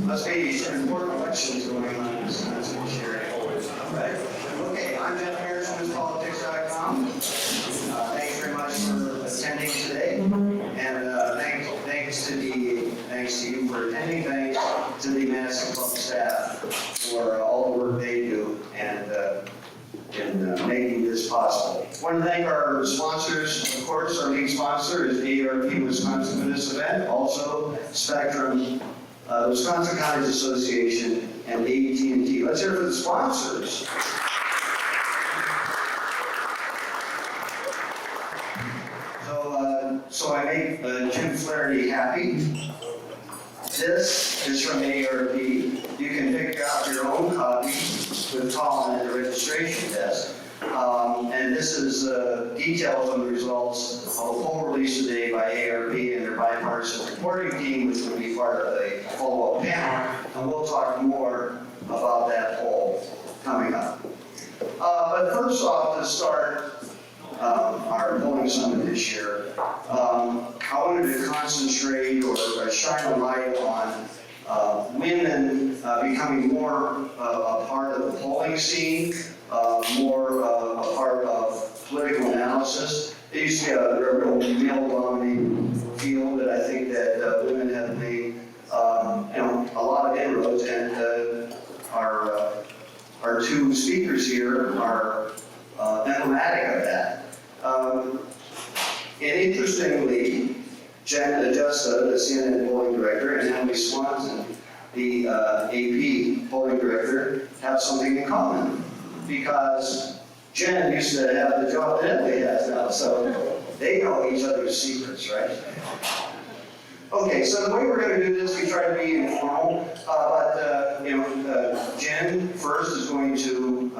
Must be some important elections going on in Wisconsin this year. Right. Okay, I'm Jeff Harrison, politics.com. Thanks very much for attending today, and thanks to you for attending. Thanks to the Madison Club staff for all the work they do and in making this possible. I want to thank our sponsors. Of course, our lead sponsor is ARP Wisconsin for this event. Also, Spectrum, Wisconsin College Association, and AT&T. Let's hear it for the sponsors. So I make Jim Flaherty happy. This is from ARP. You can pick out your own copy with Colin at the registration desk. And this is details on the results of a poll released today by ARP and their bipartisan reporting team, which will be part of a follow-up panel. And we'll talk more about that poll coming up. But first off, to start our polling summit this year, I wanted to concentrate or shine a light on women becoming more a part of the polling scene, more a part of political analysis. It used to be a real male-dominated field, but I think that women have made a lot of inroads, and our two speakers here are emblematic of that. And interestingly, Agiesta, the CNN polling director, and Emily Swanson, the AP polling director, have something in common. Because Jen used to have the job that Emily has now, so they know each other's secrets, right? Okay, so the way we're going to do this, we try to be informal, Jen first is going to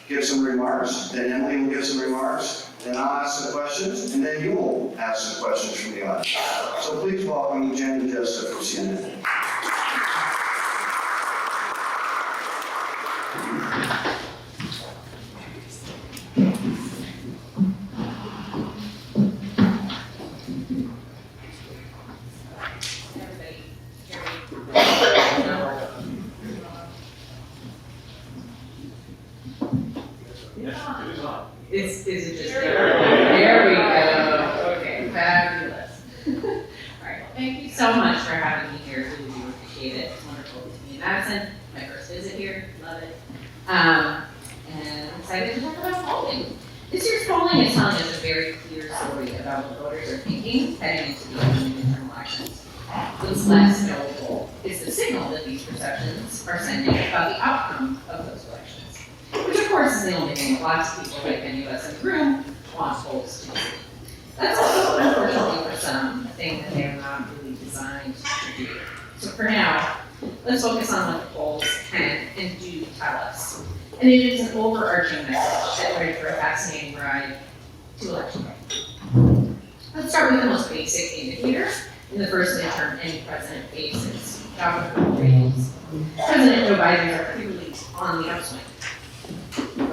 give some remarks, then Emily will give some remarks, then I'll ask some questions, and then you will ask some questions from the audience. So please welcome Jen and Agiesta from CNN. Is it just there we go. Okay, fabulous. All right, thank you so much for having me here. Really do appreciate it. It's wonderful to be in Madison. My first visit here, love it. And I'm excited to talk about polling. This year's polling is telling us a very clear story about what voters are thinking heading into the upcoming midterm elections. What's less notable is the signal that these perceptions are sending about the outcome of those elections. Which of course is the only thing that lots of people, like many of us in the room, want polls to do. That's also, unfortunately for some, a thing that they're not really designed to do. So for now, let's focus on what the polls can and do tell us. And it is an overarching message that we're in for a fascinating ride to election day. Let's start with the most basic indicator in the first midterm any president faces, job approval ratings. President Joe Biden are particularly on the upswing.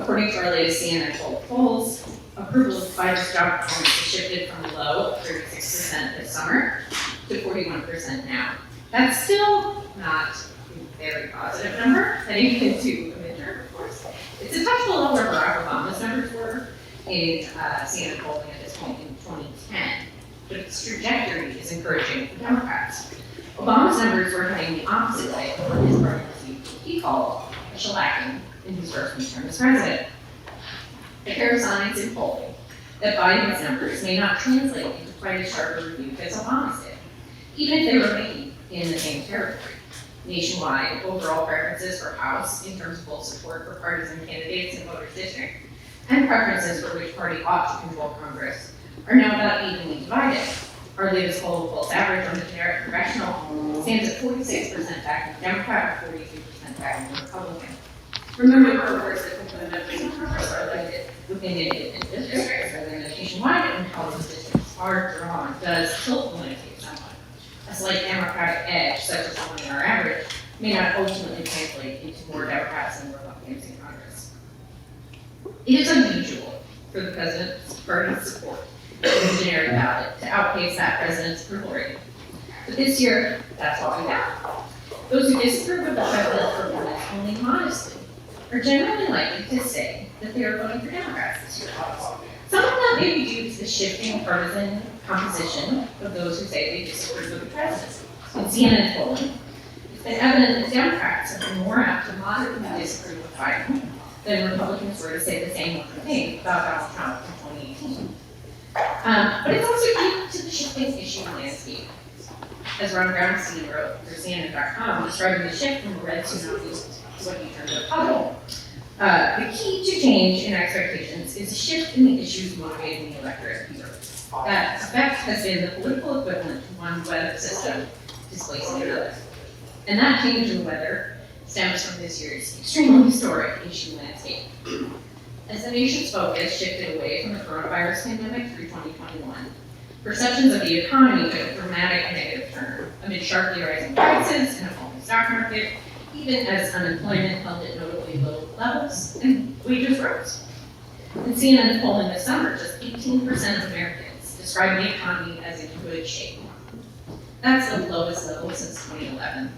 According to our latest CNN polls, approval of Biden's job performance has shifted from a low of 36% this summer to 41% now. That's still not a very positive number heading into a midterm, of course. It's a touch below where Barack Obama's numbers were in CNN polling at this point in 2010, but its trajectory is encouraging for Democrats. Obama's numbers were heading the opposite way for his party received what he called a shellacking in his first midterm as president. There are signs in polling that Biden's numbers may not translate into quite as sharp a review as Obama's did, even if they remain in the same territory. Nationwide, overall preferences for House in terms of both support for partisan candidates in voters' districts and preferences for which party ought to control Congress are now about evenly divided. Our latest poll of Pulse average on the generic congressional stands at 46% backing Democrat or 43% backing Republican. Remember, of course, that when members of Congress are elected within independent districts rather than nationwide, and how those districts are drawn does tilt the landscape somewhat. A slight Democratic edge, such as the one in our average, may not ultimately translate into more Democrats and Republicans in Congress. It is unusual for the president's party's support in the generic ballot to outpace that president's approval rating. But this year, that's what we got. Those who disapprove of the president's performance only modestly are generally likely to say that they are voting for Democrats this year. Some of that may be due to the shifting partisan composition of those who say they disapprove of the presidency. In CNN polling, it's been evident that Democrats have been more apt to moderately disapprove of Biden than Republicans were to say the same thing about Donald Trump in 2018. But it's also due to the shifting issue landscape. As Ron Brownstein wrote for CNN.com, describing the shift from a red tsunami to what he termed a puddle. The key to change in expectations is a shift in the issues motivating the electorate. That effect has been the political equivalent to one weather system displacing another. And that change in weather stems from this year's extremely historic issue landscape. As the nation's focus shifted away from the coronavirus pandemic through 2021, perceptions of the economy took a dramatic negative turn amid sharply rising prices and a falling stock market, even as unemployment held at notably low levels and wages rose. In CNN polling this summer, just 18% of Americans describe the economy as in good shape. That's the lowest level since 2011.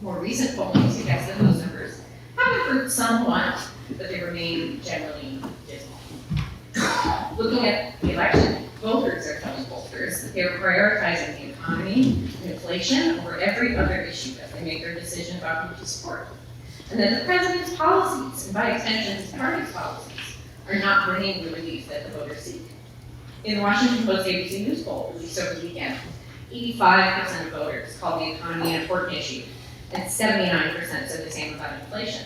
More recent polling suggests that those numbers have improved somewhat, but they remain generally dismal. Looking at the election, voters are telling pollsters that they are prioritizing the economy and inflation over every other issue as they make their decision about who to support. And that the president's policies, and by extension his party's policies, are not bringing the relief that the voters seek. In the Washington Post ABC News poll released over the weekend, 85% of voters called the economy an important issue, and 79% said the same about inflation.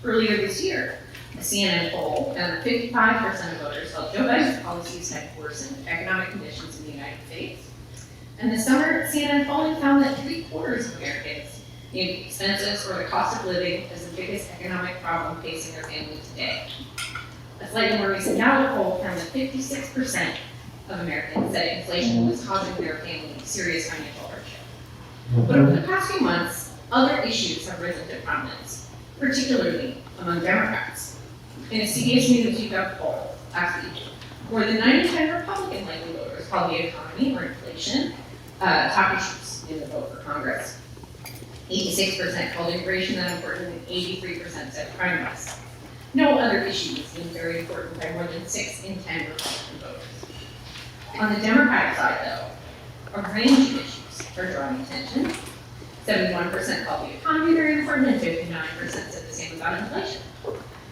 Earlier this year, a CNN poll found that 55% of voters felt Joe Biden's policies had worsened economic conditions in the United States. And this summer, CNN polling found that 3/4 of Americans viewed expenses or the cost of living as the biggest economic problem facing their family today. A slightly more recent Gallup poll found that 56% of Americans said inflation was causing their family serious financial hardship. But over the past few months, other issues have risen to prominence, particularly among Democrats. In a CBS News YouGov poll last week, more than 9 in 10 Republican likely voters called the economy or inflation top issues in the vote for Congress. 86% called immigration that important, and 83% said crime less. No other issue is deemed very important by more than 6 in 10 Republican voters. On the Democratic side, though, a range of issues are drawing attention. 71% called the economy very important, and 59% said the same about inflation.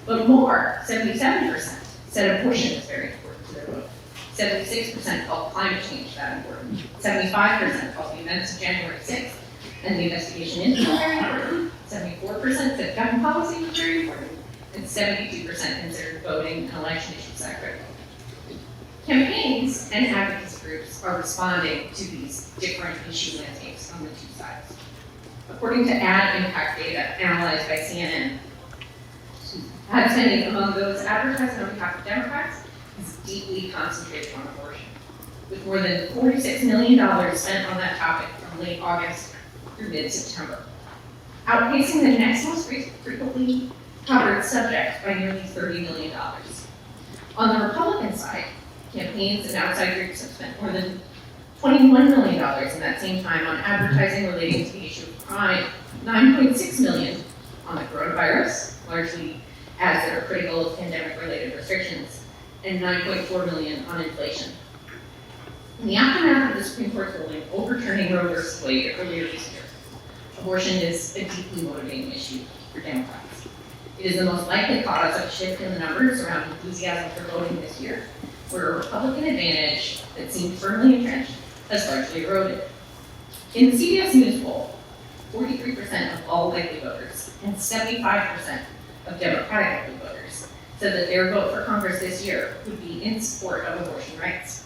But more, 77%, said abortion is very important to their vote. 76% called climate change that important. 75% called the events of January 6th and the investigation into very important. 74% said gun policy was very important. And 72% considered voting and election issues that critical. Campaigns and advocacy groups are responding to these different issue landscapes on the two sides. According to ad impact data analyzed by CNN, ad spending among those advertising on behalf of Democrats is deeply concentrated on abortion, with more than $46 million spent on that topic from late August through mid-September, outpacing the next most frequently covered subject by nearly $30 million. On the Republican side, campaigns and outside groups have spent more than $21 million in that same time on advertising relating to the issue of crime, $9.6 million on the coronavirus, largely ads that are critical of pandemic-related restrictions, and $9.4 million on inflation. In the aftermath of the Supreme Court's ruling overturning Roe v. Wade earlier this year, abortion is a deeply motivating issue for Democrats. It is the most likely cause of a shift in the numbers around enthusiasm for voting this year, where a Republican advantage that seemed firmly entrenched has largely eroded. In the CBS News poll, 43% of all likely voters and 75% of Democratic likely voters said that their vote for Congress this year would be in support of abortion rights.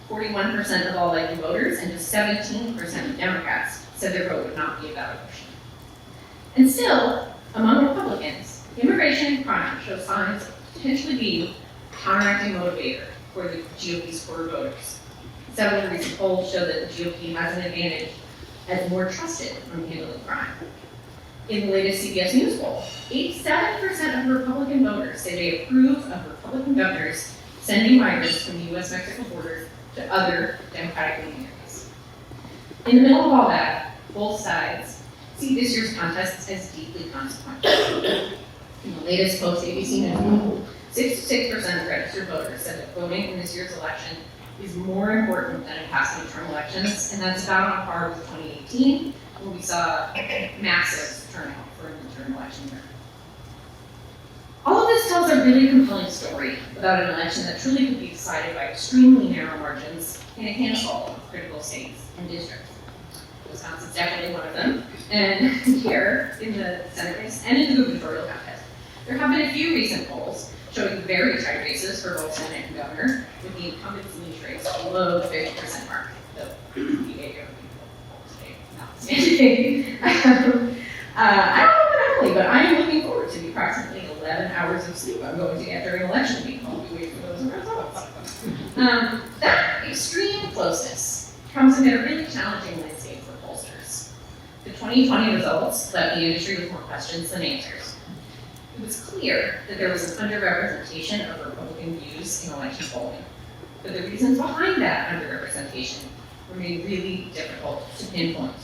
41% of all likely voters and just 17% of Democrats said their vote would not be about abortion. And still, among Republicans, immigration and crime show signs of potentially being a counteracting motivator for the GOP's core voters. Several recent polls show that the GOP has an advantage as more trusted on handling crime. In the latest CBS News poll, 87% of Republican voters say they approve of Republican governors sending migrants from the U.S.-Mexico border to other Democratic-leaning areas. In the middle of all that, both sides see this year's contest as deeply consequential. In the latest post-ABC News poll, 66% of registered voters said that voting in this year's election is more important than in past midterm elections, and that's about on par with 2018, when we saw massive turnout for a midterm election year. All of this tells a really compelling story about an election that truly could be decided by extremely narrow margins in a handful of critical states and districts. Wisconsin's definitely one of them, and here in the Senate race and in the gubernatorial contest, there have been a few recent polls showing very tight races for both Senate and governor, with the incumbents in each race below the 50% mark. So, notwithstanding. I don't know about Emily, but I am looking forward to the approximately 11 hours of sleep I'm going to get during election week while we wait for those results. That extreme closeness comes amid a really challenging landscape for pollsters. The 2020 results left the industry with more questions than answers. It was clear that there was an underrepresentation of Republican views in election polling, but the reasons behind that underrepresentation remain really difficult to pinpoint.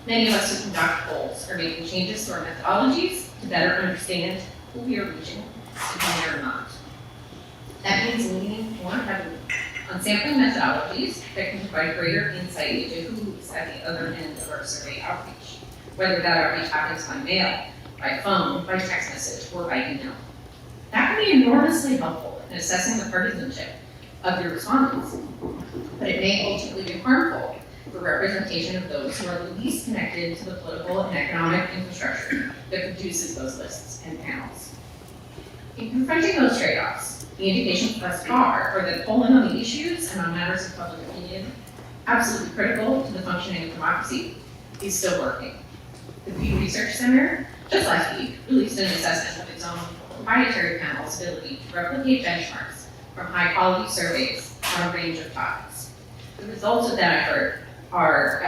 Many of us who conduct polls are making changes to our methodologies to better understand who we are reaching and who we are not. That means leaning more heavily on sampling methodologies that can provide greater insight into who is at the other end of our survey outreach, whether that outreach happens by mail, by phone, by text message, or by email. That can be enormously helpful in assessing the partisanship of your respondents, but it may ultimately be harmful for representation of those who are the least connected to the political and economic infrastructure that produces those lists and panels. In confronting those trade-offs, the indications thus far are that polling on the issues and on matters of public opinion, absolutely critical to the functioning of democracy, is still working. The Pew Research Center, just last week, released an assessment of its own proprietary panel's ability to replicate benchmarks from high-quality surveys on a range of topics. The results of that effort are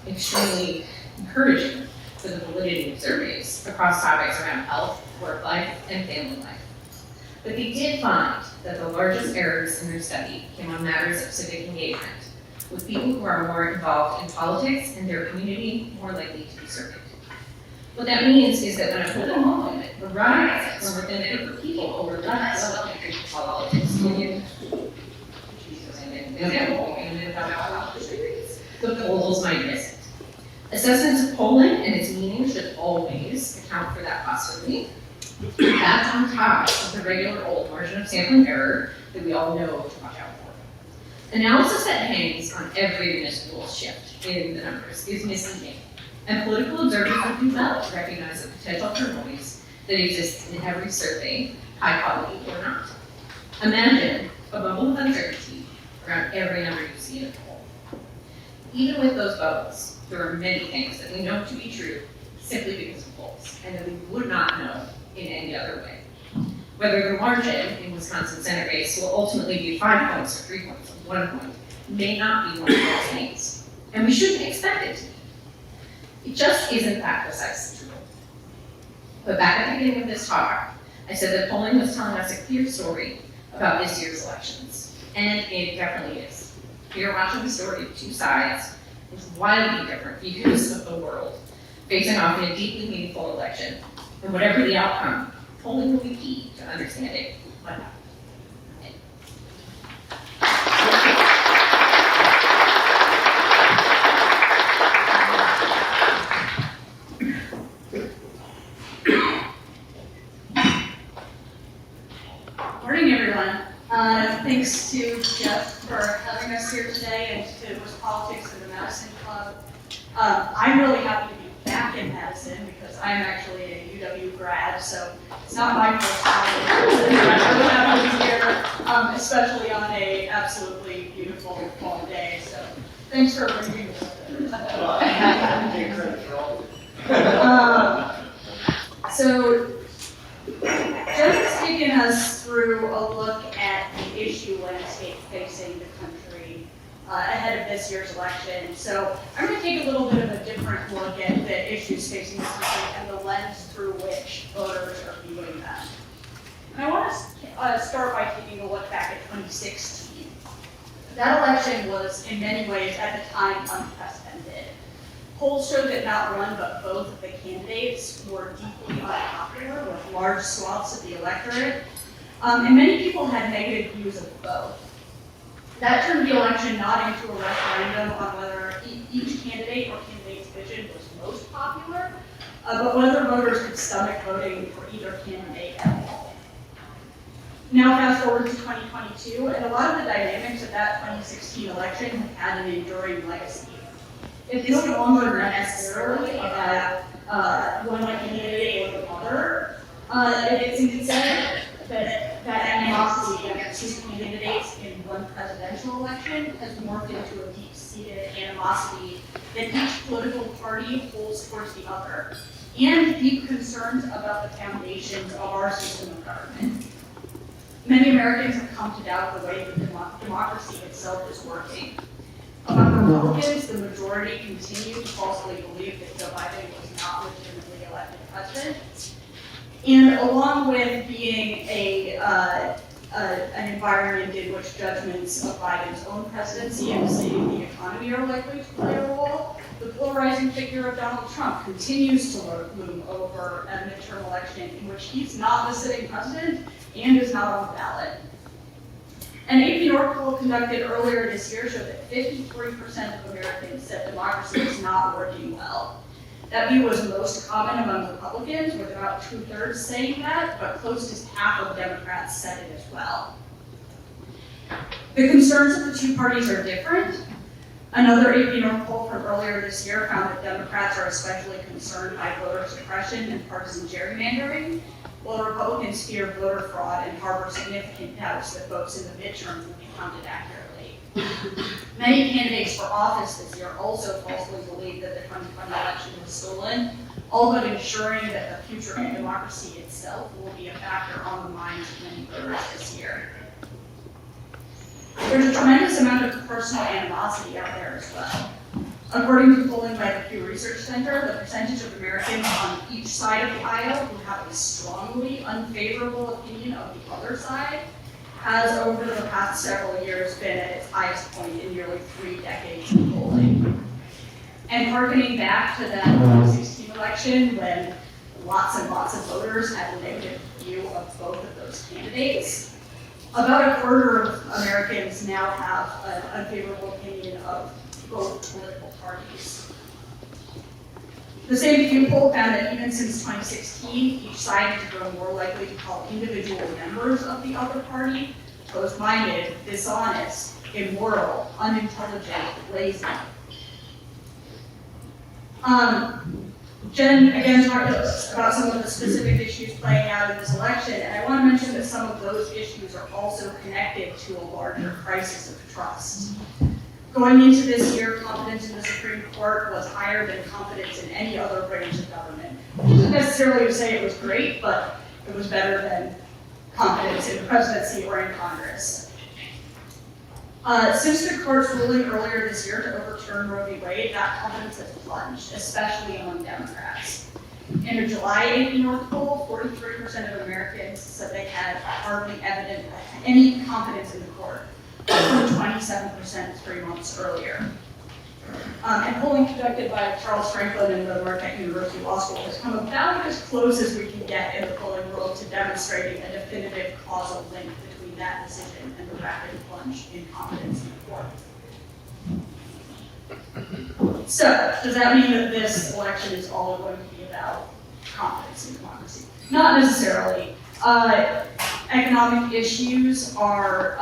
extremely encouraging for the validity of surveys across topics around health, work life, and family life. But they did find that the largest errors in their study came on matters of civic engagement, with people who are more involved in politics and their community more likely to be surveyed. What that means is that when a political movement arises from within a group of people who are less well connected to politics, the polls might miss it. Assessments of polling and its meaning should always account for that possibility. That's on top of the regular old margin of sampling error that we all know to watch out for. Analysis that hangs on every municipal shift in the numbers is misleading, and political observers would do well to recognize the potential for noise that exists in every survey, high quality or not. Imagine a bubble of uncertainty around every number you see in a poll. Even with those bubbles, there are many things that we know to be true simply because of polls, and that we would not know in any other way. Whether the margin in Wisconsin Senate race will ultimately be 5 points or 3 points or 1 point may not be one of those things, and we shouldn't expect it to be. It just isn't that precisely true. But back at the beginning of this talk, I said that polling was telling us a clear story about this year's elections, and it definitely is. We are watching the story of two sides with wildly different views of the world, facing off in a deeply meaningful election. And whatever the outcome, polling will be key to understanding what happened. Morning, everyone. Thanks to Jeff for having us here today, and to Was Politics and the Madison Club. I'm really happy to be back in Madison because I'm actually a UW grad, so it's not my first time. I'm really happy to be here, especially on a absolutely beautiful fall day. So thanks for bringing this up. So Jeff has taken us through a look at the issue landscape facing the country ahead of this year's election. So I'm going to take a little bit of a different look at the issues facing the country and the lens through which voters are viewing them. And I want to start by taking a look back at 2016. That election was, in many ways, at the time, unprecedented. Polls showed that not one but both of the candidates were deeply unpopular with large swaths of the electorate, and many people had negative views of both. That turned the election not into a referendum on whether each candidate or candidate's vision was most popular, but whether voters could stomach voting for either candidate at all. Now fast forward to 2022, and a lot of the dynamics of that 2016 election have had an enduring legacy. It's no longer necessarily about one candidate or the other. It's instead that animosity against two candidates in one presidential election has morphed into a deep-seated animosity that each political party holds towards the other, and deep concerns about the foundations of our system of government. Many Americans have come to doubt the way that democracy itself is working. Among Republicans, the majority continue to falsely believe that Joe Biden was not legitimately elected president. And along with being an environment in which judgments of Biden's own presidency and the state of the economy are likely to play a role, the polarizing figure of Donald Trump continues to loom over a midterm election in which he's not the sitting president and is not on the ballot. An AP North poll conducted earlier this year showed that 53% of Americans said democracy is not working well. That view was most common among Republicans, with about 2/3 saying that, but close to half of Democrats said it as well. The concerns of the two parties are different. Another AP North poll from earlier this year found that Democrats are especially concerned by voter suppression and partisan gerrymandering, while Republicans fear voter fraud and harbor significant doubts that votes in the midterms will be counted accurately. Many candidates for office this year also falsely believe that the 2020 election was stolen, all but ensuring that the future of democracy itself will be a factor on the minds of many voters this year. There's a tremendous amount of personal animosity out there as well. According to polling by the Pew Research Center, the percentage of Americans on each side of the aisle who have a strongly unfavorable opinion of the other side has over the past several years been at its highest point in nearly 3 decades of polling. And harkening back to that 2016 election when lots and lots of voters had a negative view of both of those candidates, about 1/4 of Americans now have an unfavorable opinion of both political parties. The same Pew poll found that even since 2016, each side has grown more likely to call individual members of the other party closed-minded, dishonest, immoral, unintelligent, lazy. Jen again talked about some of the specific issues playing out in this election, and I want to mention that some of those issues are also connected to a larger crisis of trust. Going into this year, confidence in the Supreme Court was higher than confidence in any other branch of government. Which isn't necessarily to say it was great, but it was better than confidence in the presidency or in Congress. Since the court's ruling earlier this year to overturn Roe v. Wade, that confidence has plunged, especially among Democrats. In a July AP North poll, 43% of Americans said they had hardly any confidence in the court, from 27% 3 months earlier. And polling conducted by Charles Franklin and the Marquette University Law School has come about as close as we can get in the polling world to demonstrating a definitive causal link between that decision and the rapid plunge in confidence in the court. So, does that mean that this election is all going to be about confidence in democracy? Not necessarily. Economic issues are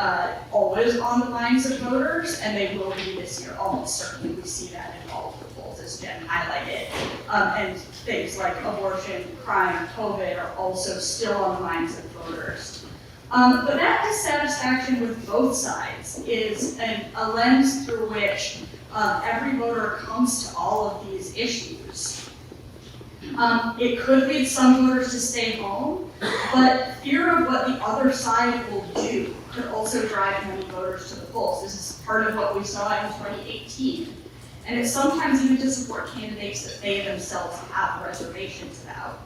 always on the minds of voters, and they will be this year, almost certainly. We see that in all of the polls, as Jen highlighted. And things like abortion, crime, COVID are also still on the minds of voters. But that dissatisfaction with both sides is a lens through which every voter comes to all of these issues. It could lead some voters to stay home, but fear of what the other side will do could also drive many voters to the polls. This is part of what we saw in 2018. And it's sometimes even to support candidates that they themselves have reservations about.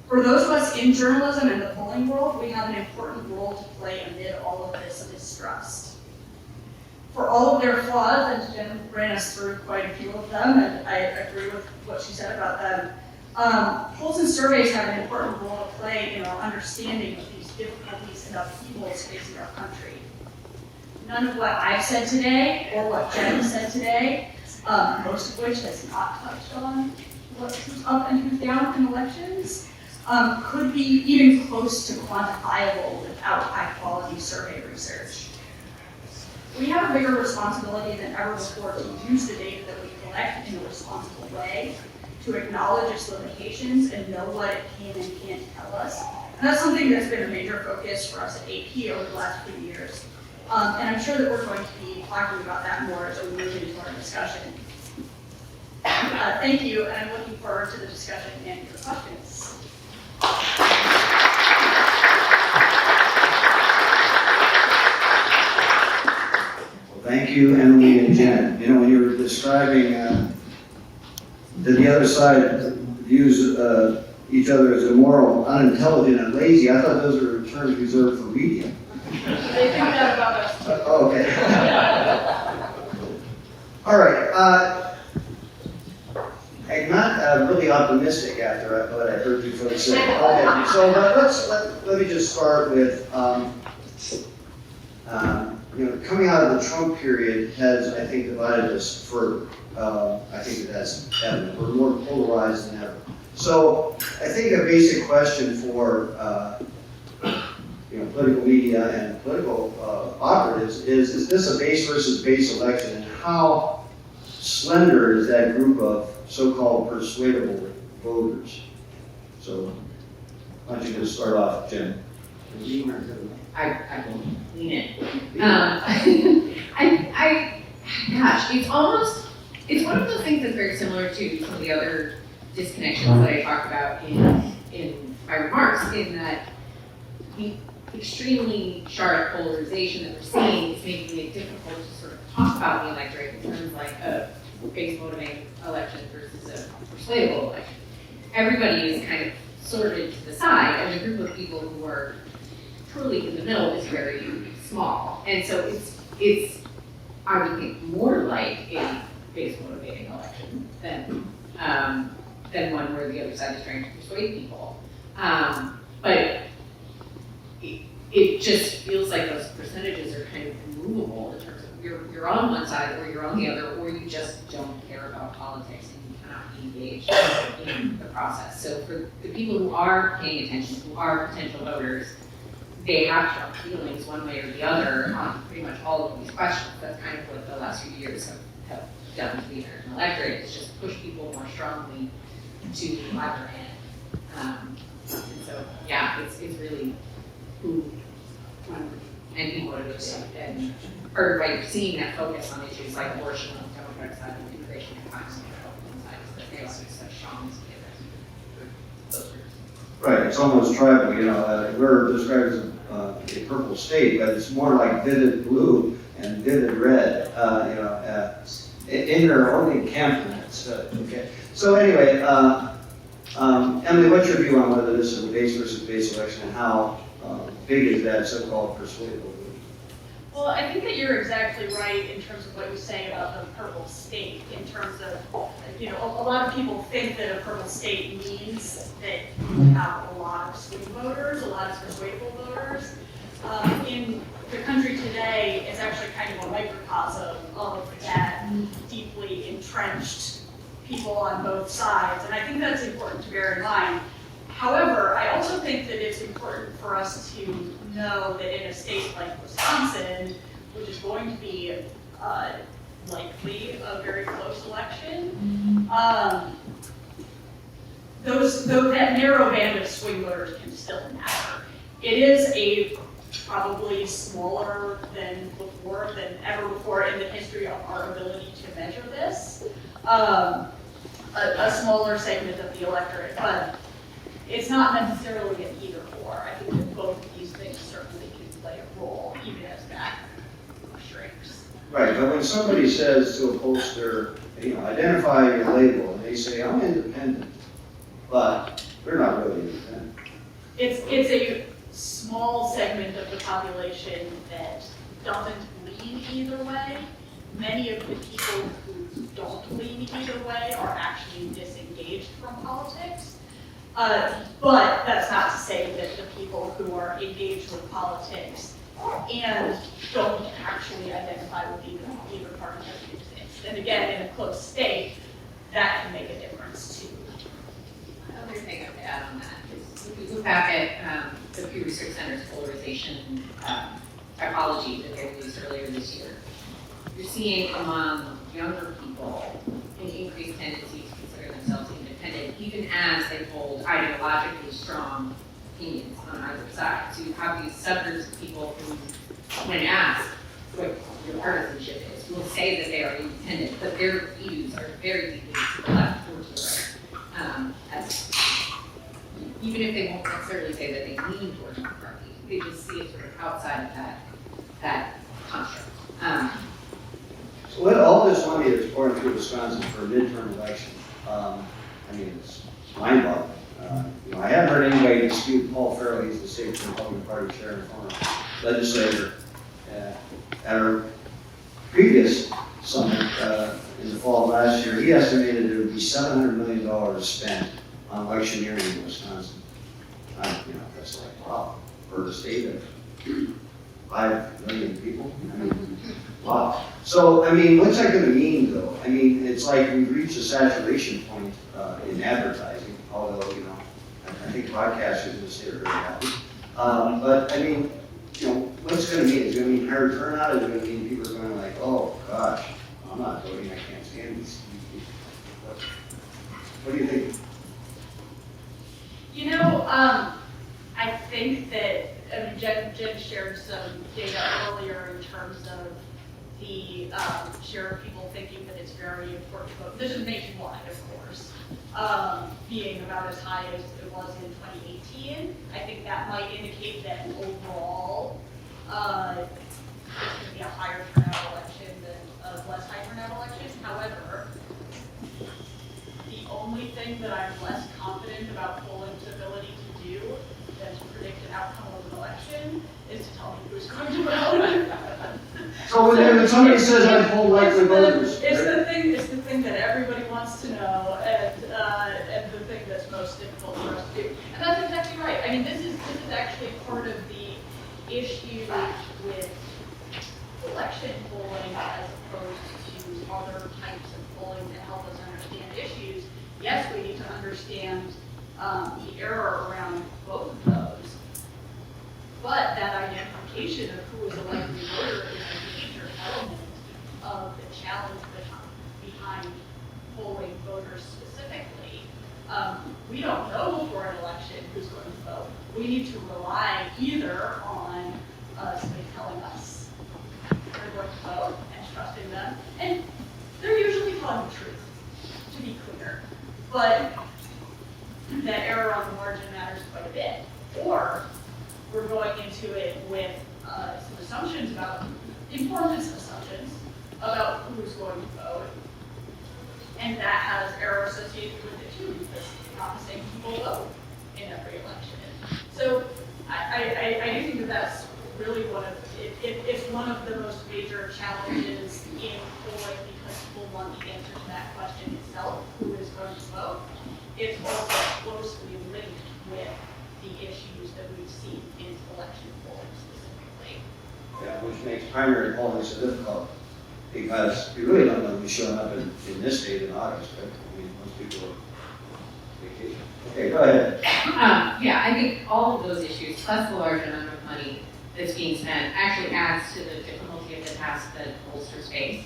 For those of us in journalism and the polling world, we have an important role to play amid all of this mistrust. for all of their flaws, and Jen ran us through quite a few of them, and I agree with what she said about them, polls and surveys have an important role to play in our understanding of these difficulties and upheavals facing our country. None of what I've said today, or what Jen said today, most of which has not touched on who's up and who's down in elections, could be even close to quantifiable without high-quality survey research. We have a bigger responsibility than ever before to use the data that we collect in a responsible way, to acknowledge its limitations and know what it can and can't tell us. And that's something that's been a major focus for us at AP over the last few years. And I'm sure that we're going to be talking about that more as we move into our discussion. Thank you, and I'm looking forward to the discussion and your questions. Well, thank you, Emily and Jen. You know, when you were describing that the other side views each other as immoral, unintelligent, and lazy, I thought those were terms reserved for media. They think that about us. Okay. All right. I'm not really optimistic after what I heard you folks say. Okay, so let me just start with, coming out of the Trump period has, I think, divided us further. I think it has ever. We're more polarized than ever. So I think a basic question for political media and political operatives is this a base versus base election, and how slender is that group of so-called persuadable voters? So why don't you just start off, Jen? I will lean in. Gosh, it's one of those things that's very similar to some of the other disconnections that I talked about in my remarks, in that the extremely sharp polarization that we're seeing is making it difficult to sort of talk about the electorate in terms like a base-motivating election versus a persuadable election. Everybody is kind of sorted to the side, and the group of people who are truly in the middle is very small. And so it's I would think, more like a base-motivating election than one where the other side is trying to persuade people. But it just feels like those percentages are kind of immovable in terms of you're on one side or you're on the other, or you just don't care about politics and you cannot be engaged in the process. So for the people who are paying attention, who are potential voters, they have strong feelings one way or the other on pretty much all of these questions. That's kind of what the last few years have done to the American electorate, is just push people more strongly to either end. And so, yeah, it's really who and who voted, and or right, seeing that focus on issues like abortion on the Democratic side and immigration and crime on the Republican side, is that they are such strong those groups. Right, it's almost tribal, we're described as a purple state, but it's more like vivid blue and vivid red, in their own encampments. Okay. So anyway, Emily, what's your view on whether this is a base versus base election, and how big is that so-called persuadable group? Well, I think that you're exactly right in terms of what you say about the purple state, in terms of, a lot of people think that a purple state means that you have a lot of swing voters, a lot of persuadable voters. In the country today, it's actually kind of a microcosm of that deeply entrenched people on both sides, and I think that's important to bear in mind. However, I also think that it's important for us to know that in a state like Wisconsin, which is going to be likely a very close election, that narrow band of swing voters can still matter. It is a probably smaller than ever before in the history of our ability to measure this, a smaller segment of the electorate, but it's not necessarily an either or. I think that both of these things certainly can play a role, even as that shrinks. Right, but when somebody says to a pollster, identify your label, and they say, I'm independent, but they're not really independent. It's a small segment of the population that doesn't lean either way. Many of the people who don't lean either way are actually disengaged from politics. But that's not to say that the people who are engaged with politics and don't actually identify with either party doesn't exist. And again, in a closed state, that can make a difference too. Another thing I would add on that is if we look back at the Pew Research Center's polarization typology that they released earlier this year, you're seeing among younger people an increased tendency to consider themselves independent, even as they hold ideologically strong opinions on either side. So you have these subgroups of people who, when asked what your partisanship is, will say that they are independent, but their views are very deeply to the left or to the right. Even if they won't necessarily say that they lean towards one party, they just see it sort of outside of that construct. So what all this money that's pouring through Wisconsin for a midterm election, I mean, it's mind-boggling. I haven't heard anybody dispute Paul Farrell. He's the state Republican Party chair and former legislator. At our previous summit in the fall of last year, he estimated there would be $700 million spent on electioneering in Wisconsin. That's like, wow, for a state of 5 million people. I mean, wow. So, I mean, what's that going to mean, though? I mean, it's like we've reached a saturation point in advertising, although, I think broadcasters in the state are very happy. But, I mean, what's it going to mean? Is it going to mean higher turnout? Is it going to mean people are going like, oh, gosh, I'm not voting, I can't stand these people. What do you think? I think that, Jen shared some data earlier in terms of the share of people thinking that it's very important to vote. This is nationwide, of course, being about as high as it was in 2018. I think that might indicate that overall, it's going to be a higher turnout election than a less high turnout election. However, the only thing that I'm less confident about polling's ability to do than to predict an outcome of an election is to tell me who's going to vote. So when somebody says I poll likely voters. It's the thing that everybody wants to know, and the thing that's most difficult for us to do. And that's exactly right. I mean, this is actually part of the issue with election polling as opposed to other types of polling that help us understand issues. Yes, we need to understand the error around both of those, but that identification of who is a likely voter is a major element of the challenge behind polling voters specifically. We don't know before an election who's going to vote. We need to rely either on somebody telling us they're going to vote and trusting them, and they're usually telling the truth, to be clear. But that error on the margin matters quite a bit. Or we're going into it with some assumptions about, informed assumptions about who's going to vote. And that has error associated with it too, because not the same people vote in every election. So I do think that that's really it's one of the most major challenges in polling, because people want the answer to that question itself, who is going to vote. It's also closely linked with the issues that we've seen in election polling specifically. Yeah, which makes primary polling so difficult, because you really don't know who's showing up in this state in August, right? I mean, most people are vacation. Okay, go ahead. Yeah, I think all of those issues, plus the large amount of money that's being spent, actually adds to the difficulty of the task that pollsters face.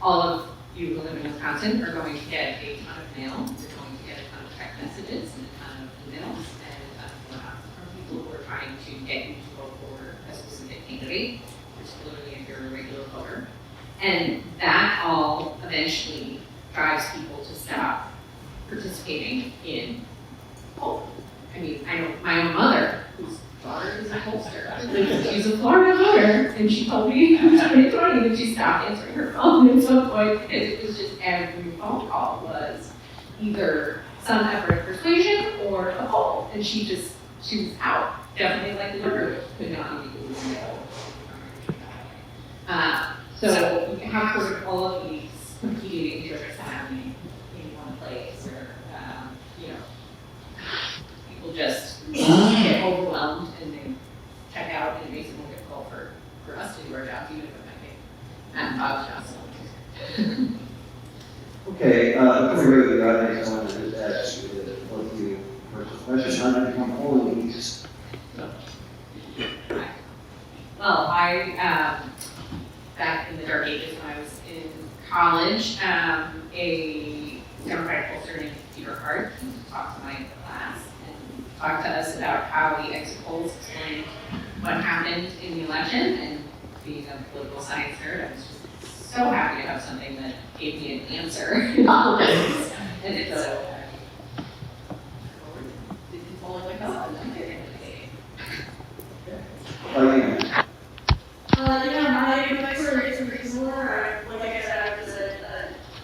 All of you who live in Wisconsin are going to get a ton of mail. You're going to get a ton of text messages and a ton of emails and a ton of phone from people who are trying to get you to vote for a specific candidate, particularly if you're a regular voter. And that all eventually drives people to stop participating in polling. I mean, I know my own mother, whose daughter is a pollster. She's a Florida voter, and she told me in 2020 that she stopped answering her phone at some point because it was just every phone call was either some effort of persuasion or a poll, and she was out. Definitely like the voter could not even So you have sort of all of these competing interests happening in one place, or, people just get overwhelmed and they check out, and it makes it more difficult for us to do our jobs, even if it might be Bob's job. Okay, before we go to the audience, I want to ask you both of you first question. How did you become polling leads? Well, I, back in the dark ages when I was in college, a Democratic pollster named PRRI talked to my class and talked to us about how the exit polls explained what happened in the election. And being a political science nerd, I was just so happy to have something that gave me an answer. And it's didn't follow like that. My career is pretty similar. Like I said, I was an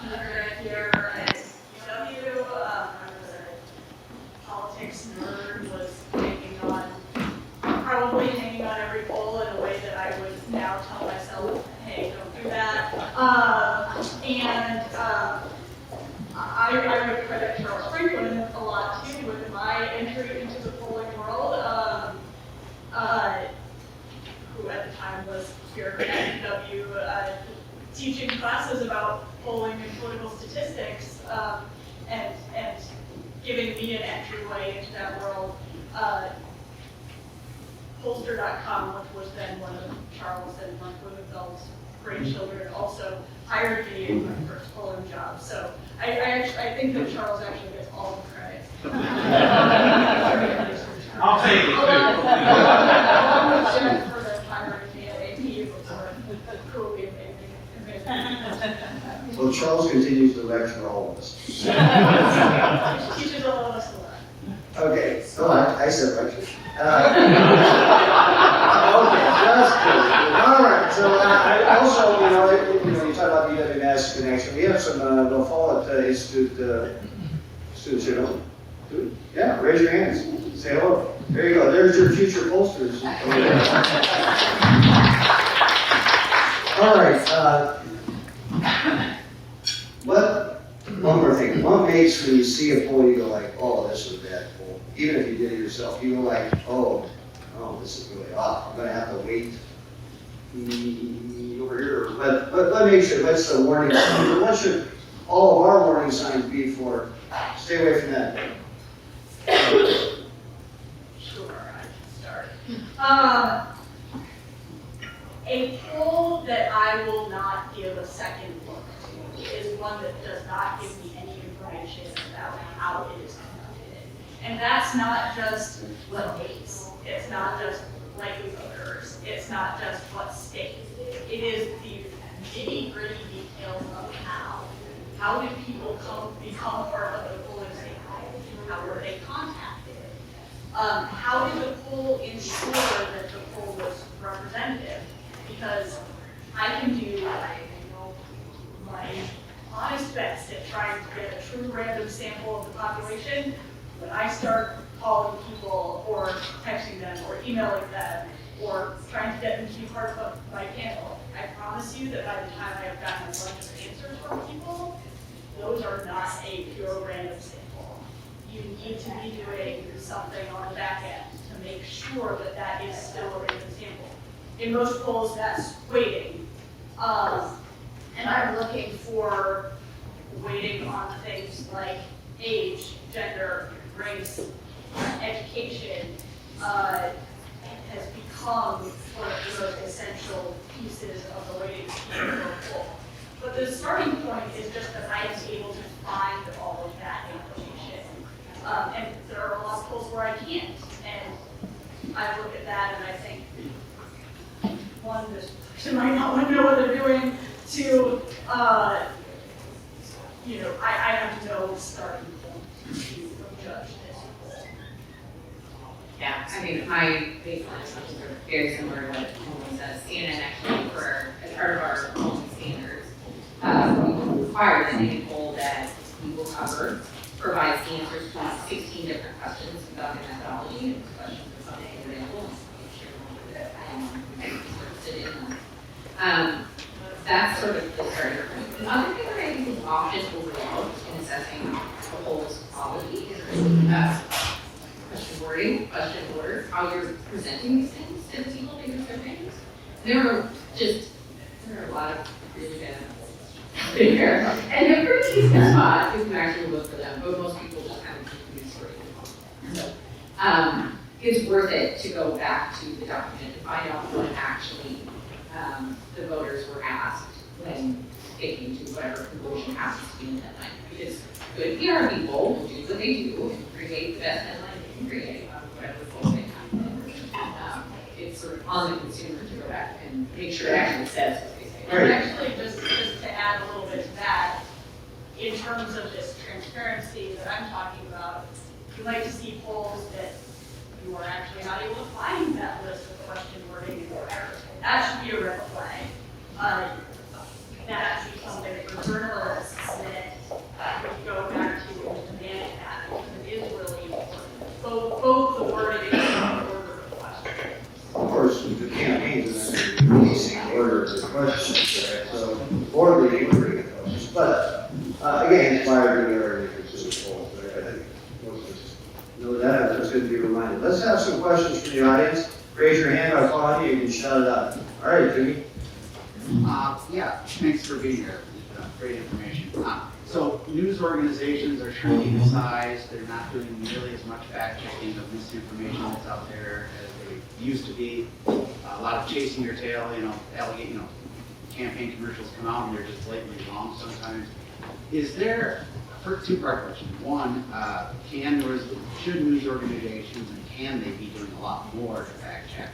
undergrad here at UW. I was a politics nerd, was probably hanging on every poll in a way that I would now tell myself, hey, don't do that. I would credit Charles Franklin a lot too with my entry into the polling world. Who at the time was here at UW teaching classes about polling and political statistics, and giving me an entryway into that world. Pollster.com, which was then one of Charles and Mark Blumenthal's grandchildren, also hired me in my first polling job. So I think that Charles actually gets all the credit. I'll take it too. Along with Jeff for the hiring me at AP before Kobe and So Charles continues to lecture all of us. teaches all of us a lot. Okay, so I said lecture. Okay, that's good. All right, so I also, you talk about the UW Madison connection. We have some, they'll fall at Institute students here, don't we? Yeah, raise your hands. Say hello. There you go. There's your future pollsters. All right. One more thing. What makes when you see a poll, you go like, oh, this is a bad poll. Even if you did it yourself, you go like, oh, this is really off. I'm going to have to wait over here. But let me sure. What's the warning sign? What should all of our warning signs be for? Stay away from that. Sure, I can start. A poll that I will not give a second look to is one that does not give me any information about how it is conducted. And that's not just what dates, it's not just likely voters, it's not just what state. It is the nitty-gritty details of how. How did people become part of the polling station? How were they contacted? How did the poll ensure that the poll was representative? Because I can do my honest best at trying to get a true random sample of the population. When I start calling people or texting them or emailing them or trying to get them to be part of my panel, I promise you that by the time I have gotten a bunch of answers from people, those are not a pure random sample. You need to be doing something on the back end to make sure that that is still a random sample. In most polls, that's weighting. And I'm looking for weighting on things like age, gender, race, education, has become one of the most essential pieces of the weighting scheme for a poll. But the starting point is just that I am able to find all of that information. And there are a lot of polls where I can't. And I look at that and I think, one, this person might not want to know what they're doing. Two, I have no starting point to judge this. Yeah, I mean, my baseline assumptions are very similar to what Emily says. CNN actually, as part of our polling standards, we require that any poll that we will cover provides answers to 16 different questions about the methodology. And those questions are something available. I'm sure that I'm interested in That's sort of the starting point. The other thing that I think is often overlooked in assessing the poll's quality is question wording, question order, how you're presenting these things to the people that you're surveying. There are a lot of really bad ones there. And they're pretty easy to spot if you actually look for them, but most people just kind of keep these straight. So, it's worth it to go back to the document and find out what actually the voters were asked when taking to whatever conclusion happens to be in the headline. Because good PR people will do what they do and create the best headline they can create on whatever poll they have. It's sort of on the consumer to go back and make sure it actually says what they say. And actually, just to add a little bit to that, in terms of this transparency that I'm talking about, you like to see polls that you are actually not able to find that list of question wording or errors. That should be a red flag. That should be something for journalists that would go back to and demand that, because it is really important. Both the wording and the order of the question. Of course, the campaigns are not releasing order of the questions, right? So, orderly ordering of questions. But, again, it's my area to the poll, right? I think most of us know that, that's good to be reminded. Let's have some questions from the audience. Raise your hand, I'll call on you, you can shout it out. All right, Jimmy. Yeah, thanks for being here. Great information. So news organizations are shrinking in size. They're not doing nearly as much fact checking of misinformation that's out there as they used to be. A lot of chasing your tail, campaign commercials come out and they're just blatantly wrong sometimes. Is there, two-part question. One, should news organizations and can they be doing a lot more to fact check?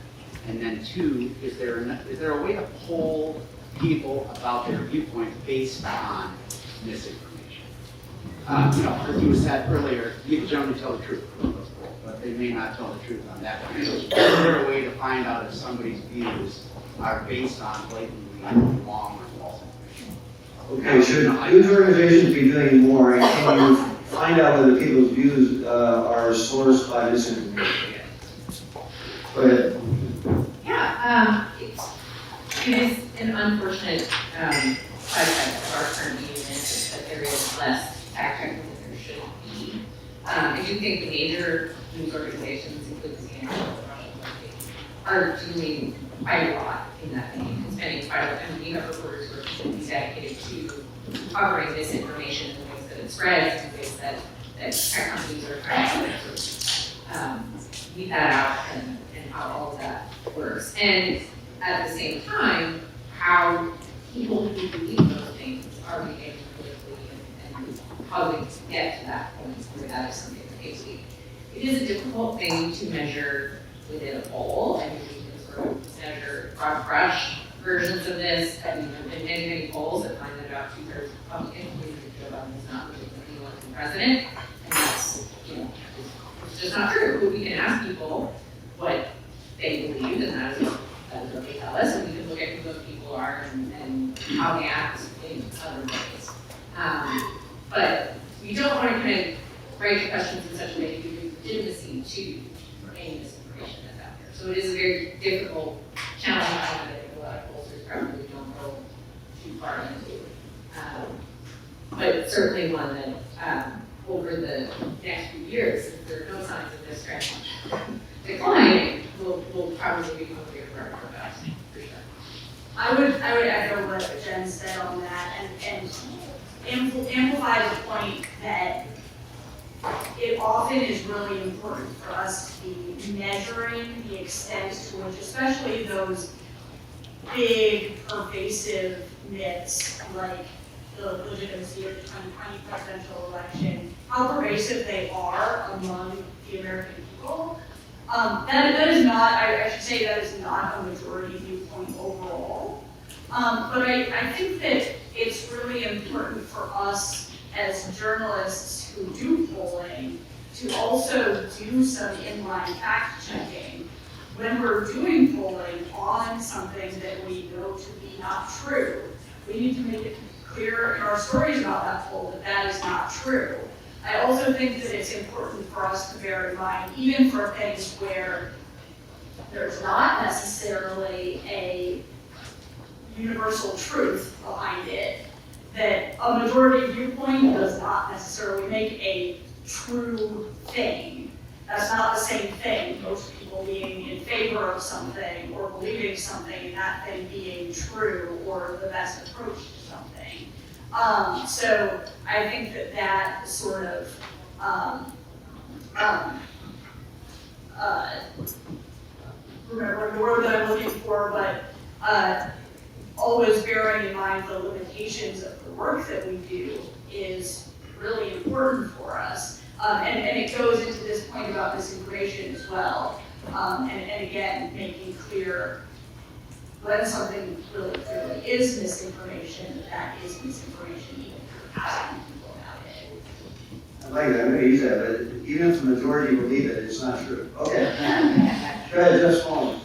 And then two, is there a way to poll people about their viewpoint based on misinformation? As you said earlier, people generally tell the truth about those polls, but they may not tell the truth on that one. Is there a way to find out if somebody's views are based on blatantly wrong or false information? Okay, should news organizations be doing more, and can you find out whether people's views are sourced by misinformation? Go ahead. Yeah, it is an unfortunate side effect of our current union that there is less fact checking than there should be. I do think the major news organizations, including the National are doing quite a lot in that vein, and spending quite a lot. And we have reporters who are completely dedicated to covering misinformation in the ways that it spreads, in ways that tech companies are trying to weed that out and how all of that works. And at the same time, how people who believe those things are behaving politically and how we get to that point where that is something that they believe. It is a difficult thing to measure within a poll, and you can sort of measure broad brush versions of this. I mean, there have been many polls that find that about 2/3 Republican believe that Joe Biden is not legitimately elected president, and that's, it's just not true. But we can ask people what they believe, and that is what they tell us, and we can look at who those people are and how they act in other ways. But we don't want to kind of write the questions in such a way to give legitimacy to any misinformation that's out there. So it is a very difficult challenge that I think a lot of pollsters probably don't go too far into. But it's certainly one that over the next few years, if there are no signs of this trend declining, we'll probably become a bigger part of our best, for sure. I would echo what Jen said on that and amplify the point that it often is really important for us to be measuring the extent to which, especially those big, pervasive myths like the legitimacy of the 2020 presidential election, how pervasive they are among the American people. That is not, I should say that is not a majority viewpoint overall. But I think that it's really important for us as journalists who do polling to also do some inline fact checking when we're doing polling on something that we know to be not true. We need to make it clear in our stories about that poll that that is not true. I also think that it's important for us to bear in mind, even for things where there's not necessarily a universal truth behind it, that a majority viewpoint does not necessarily make a true thing. That's not the same thing, most people being in favor of something or believing something and that thing being true or the best approach to something. So I think that sort of remember the word that I'm looking for, but always bearing in mind the limitations of the work that we do is really important for us. And it goes into this point about misinformation as well. And again, making clear when something really clearly is misinformation, that is misinformation, even if you're asking people about it. I like that, I'm gonna use that, but even if the majority believe it, it's not true. Okay. Go ahead, Jeff Smallman.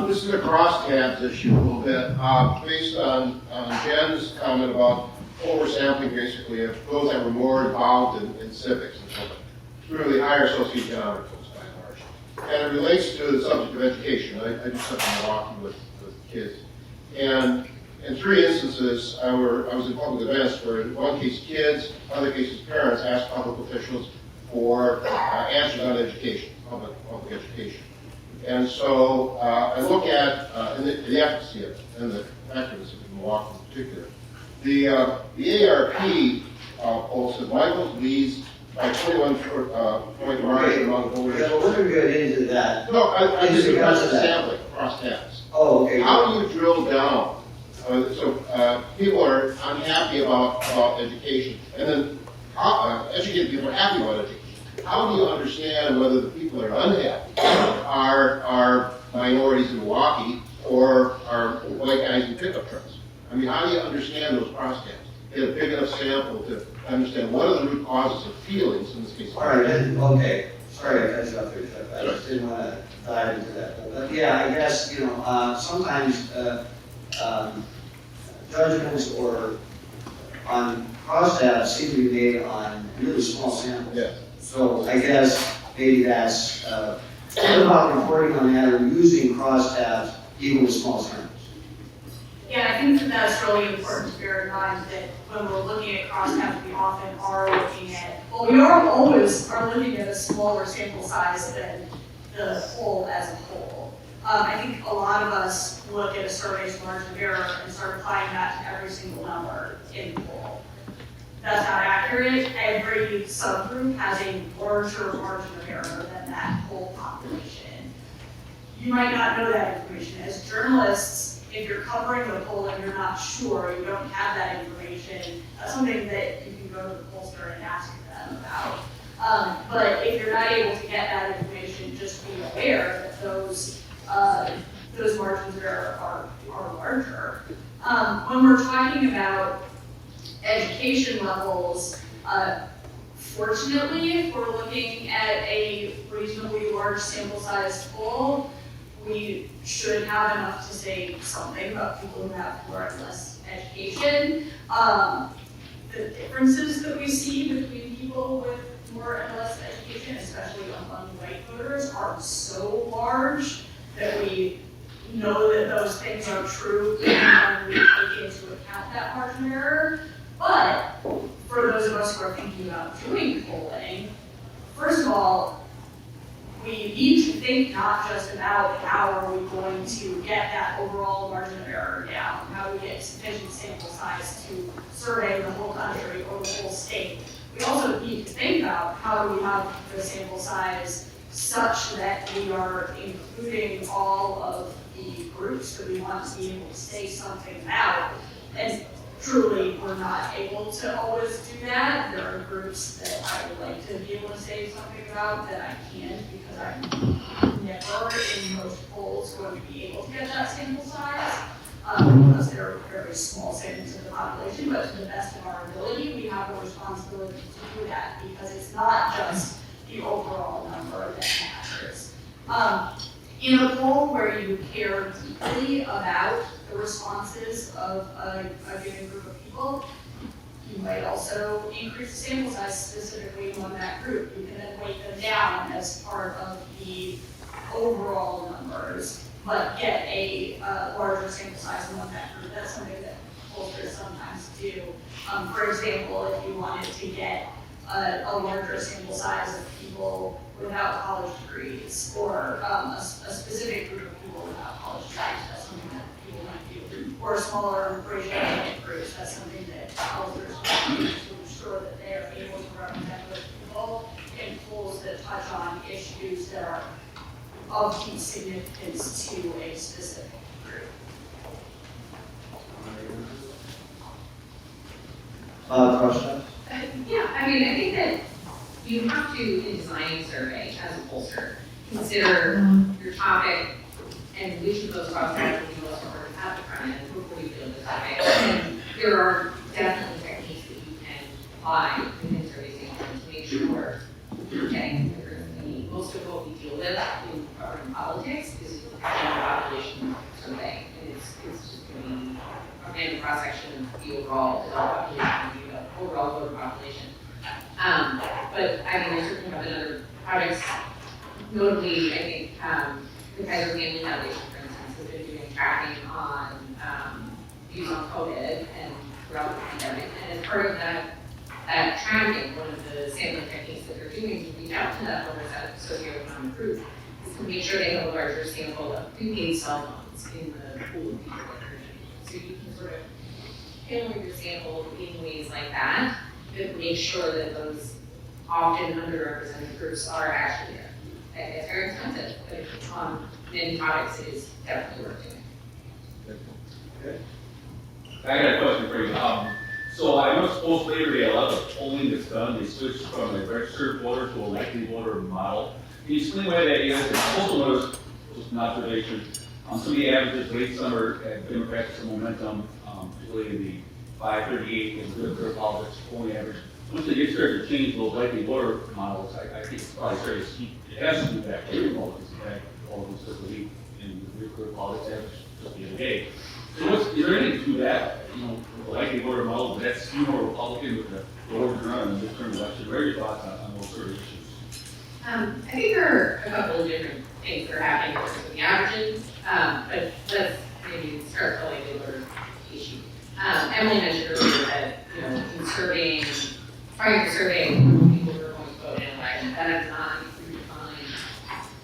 This is a crosstabs issue a little bit, based on Jen's comment about oversampling, basically, of those that were more involved in civics and so on. It's really higher socioeconomic folks by and large. And it relates to the subject of education. I do something walking with kids. And in 3 instances, I was in public events where in one case kids, other cases parents asked public officials for answers on education, public education. And so I look at the efficacy of it and the effectiveness of it in Milwaukee in particular. The ARP poll said Michael leads by 21-point margin among voters. Yeah, well, we're good into that. No, I just Because because of of that. sampling, crosstabs. Oh, okay. How do you drill down? So people are unhappy about education, and then educated people are happy about education. How do you understand whether the people that are unhappy are minorities in Milwaukee or are white guys in pickup trucks? I mean, how do you understand those crosstabs? Get a big enough sample to understand what are the root causes of feelings in this case. All right, okay. Sorry I cut you off there, Jeff. I just didn't want to dive into that. But yeah, I guess, sometimes judgments or on crosstabs seem to be made on really small samples. Yeah. So I guess maybe that's about reporting on that or using crosstabs even with small samples. Yeah, I think that's really important to bear in mind that when we're looking at crosstabs, we often are looking at, well, we always are looking at a smaller sample size than the whole as a whole. I think a lot of us look at a survey's margin of error and start applying that to every single number in the poll. That's not accurate. Every subgroup has a larger margin of error than that whole population. You might not know that information. As journalists, if you're covering the poll and you're not sure, you don't have that information, that's something that you can go to the pollster and ask them about. But if you're not able to get that information, just be aware that those margins of error are larger. When we're talking about education levels, fortunately, if we're looking at a reasonably large sample size poll, we should have enough to say something about people who have more and less education. The differences that we see between people with more and less education, especially among white voters, are so large that we know that those things are true and we take into account that margin of error. But for those of us who are thinking about doing polling, first of all, we need to think not just about how are we going to get that overall margin of error down, how do we get sufficient sample size to survey the whole country or the whole state. We also need to think about how do we have the sample size such that we are including all of the groups that we want to be able to say something about. And truly, we're not able to always do that. There are groups that I would like to be able to say something about that I can't because I'm never in most polls going to be able to get that sample size because they're very small segments of the population, but to the best of our ability, we have a responsibility to do that because it's not just the overall number that matters. In a poll where you care deeply about the responses of a given group of people, you might also increase the sample size specifically among that group. You can then weight them down as part of the overall numbers, but get a larger sample size among that group. That's something that pollsters sometimes do. For example, if you wanted to get a larger sample size of people without college degrees, or a specific group of people without college degrees, that's something that people might do. Or smaller racial ethnic groups, that's something that pollsters want to do to ensure that they are able to represent those people in polls that touch on issues that are of deep significance to a specific group. Questions? Yeah, I mean, I think that you have to, in designing a survey as a pollster, consider your topic and which of those crosstalks will be most important at the front end before you build the survey. And there are definitely techniques that you can apply within survey samples to make sure you're getting the most of what we deal with in government politics is a general population survey. And it's just going to be a random cross-section of the overall population, the overall voter population. But I mean, there's certainly have been other projects, notably, I think, the Kaiser Family Foundation, for instance, has been doing tracking on views on COVID and throughout the pandemic. And as part of that tracking, one of the sampling techniques that they're doing to reach out to that voters at socioeconomic group is to make sure they have a larger sample of prepaid cell phones in the pool of people that are in. So you can sort of tailor your sample in ways like that that make sure that those often underrepresented groups are actually there. And it's very expensive, but on many topics it is definitely worth doing. Okay. I got a question for you. So I know post Labor Day, a lot of polling that's done, they switched from a registered voter to a likely voter model. Can you explain why that is? And also notice, just an observation, some of the averages late summer at Democrats some momentum, particularly in the 538 and good politics polling average. Once they get started to change those likely voter models, I think it's probably fair to see it has to do that for Republicans. In fact, all of them said the in the good politics average just the other day. So is there anything to that, the likely voter model, does that skew more Republican with the lower turnout in the midterm election? What are your thoughts on those sort of issues? I think there are a couple of different things that are happening in terms of the averages, but let's maybe start the likely voter issue. Emily mentioned earlier that, in surveying, trying to survey people who are going to vote in an election, that is not a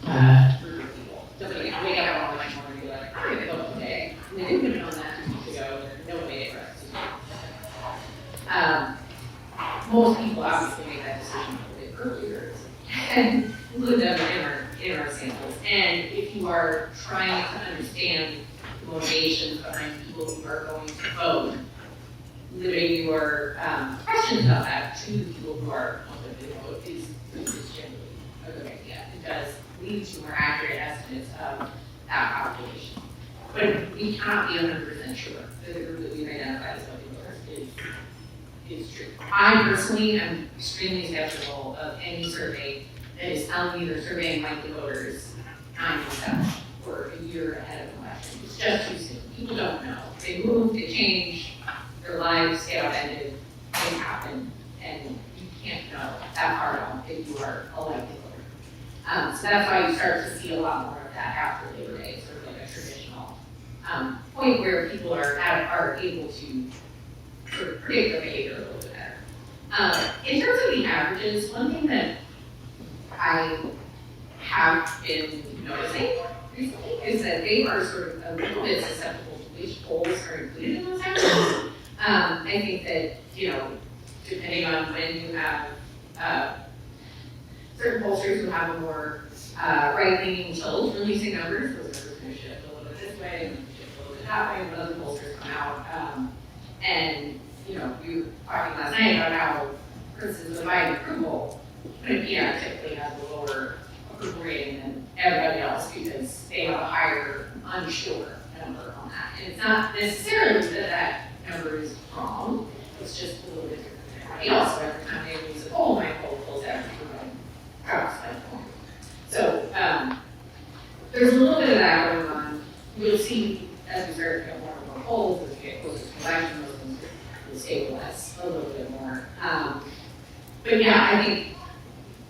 predefined group of people. Somebody can wake up in the election morning and be like, I'm going to vote today. And they didn't have known that 2 weeks ago, and no one made it for us to do. Most people obviously make that decision a little bit earlier, and include them in our samples. And if you are trying to understand the motivations behind people who are going to vote, limiting your questions about that to people who are going to vote is generally a good idea. It does lead to more accurate estimates of that population. But we cannot be 100% sure that the group that we've identified as voting voters is true. I personally am extremely skeptical of any survey that is telling you they're surveying likely voters 9 months out or a year ahead of the election. It's just too soon. People don't know. They move, they change, their lives get upended, things happen, and you can't know that far out if you are a likely voter. So that's why you start to see a lot more of that after Labor Day, sort of like a traditional point where people are able to sort of predict their behavior a little bit better. In terms of the averages, one thing that I have been noticing recently is that they are sort of a little bit susceptible to which polls are included in those averages. I think that, depending on when you have certain pollsters who have a more right-leaning tilt releasing numbers, those numbers can shift a little bit this way, and shift a little bit that way, when other pollsters come out. And, we were talking last night about how, for instance, the Biden approval, PRRI typically has a lower approval rating than everybody else because they have a higher unsure number on that. And it's not necessarily that number is wrong, it's just a little bit different than everybody else. So every time they lose a poll, my poll pulls out for my point. So there's a little bit of that going on. You'll see as we start to get more and more polls, as we get closer to election, those ones will stabilize a little bit more. But yeah, I think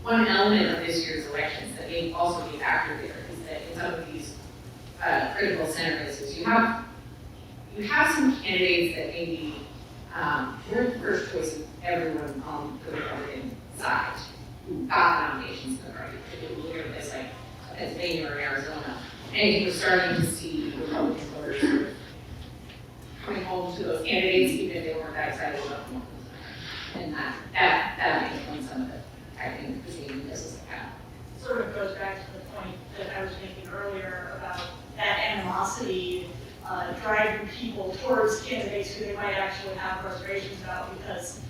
one element of this year's elections that may also be a factor there is that in some of these critical center races, you have some candidates that maybe they're the first choice of everyone on the Republican side who got nominations in the party. If you look at this like Pennsylvania or Arizona, and you're starting to see Republican voters sort of coming home to those candidates, even if they weren't that excited about them. And that might explain some of it. I think seeing this as a kind Sort of goes back to the point that I was making earlier about that animosity driving people towards candidates who they might actually have reservations about because,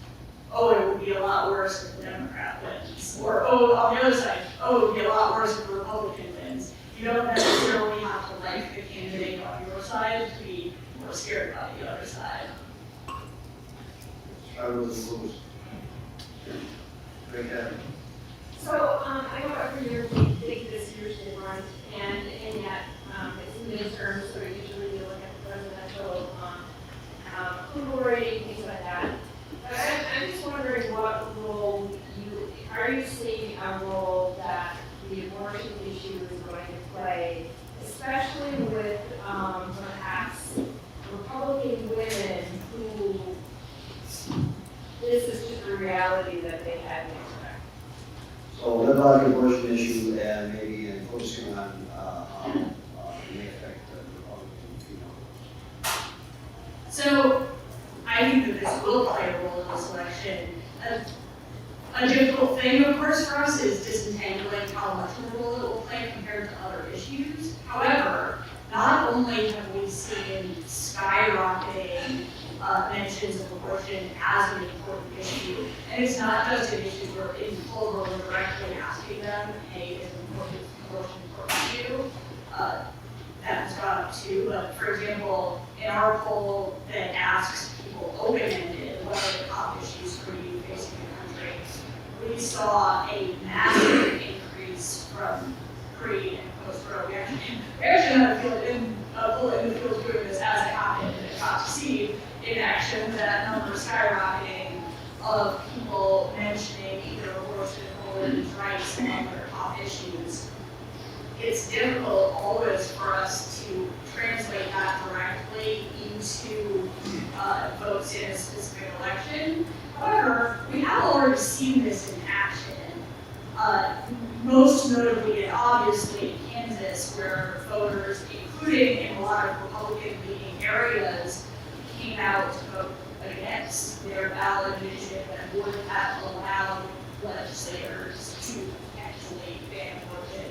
oh, it would be a lot worse if the Democrat wins. Or, oh, on the other side, oh, it would be a lot worse if the Republican wins. You don't necessarily have to like the candidate on your side to be more scared about the other side. I was lose. Right there. So, I know every year we take this year's deadline, and in that, it's midterm, so usually you look at the presidential, approval rating, things like that. But I'm just wondering what role are you seeing a role that the abortion issue is going to play, especially with, perhaps Republican women who, this is just a reality that they hadn't expected. So what about the abortion issue and maybe focusing on how it may affect the Republican female? So I think that this will play a role in this election. A difficult thing, of course, for us is disentangling how much of a role it will play compared to other issues. However, not only have we seen skyrocketing mentions of abortion as an important issue, and it's not just an issue where in full we're directly asking them, hey, is abortion important to you? That was brought up too, but for example, in our poll that asks people open-ended, what are the top issues for you facing the country, we saw a massive increase from pre and post-Roe. We actually had a bullet in the field doing this as it happened, and it got to see in action that number skyrocketing of people mentioning either abortion or women's rights among their top issues. It's difficult always for us to translate that directly into votes in a specific election. However, we have already seen this in action. Most notably and obviously in Kansas, where voters, including in a lot of Republican-leaning areas, came out to vote against their ballot initiative that would have allowed legislators to actually ban abortion.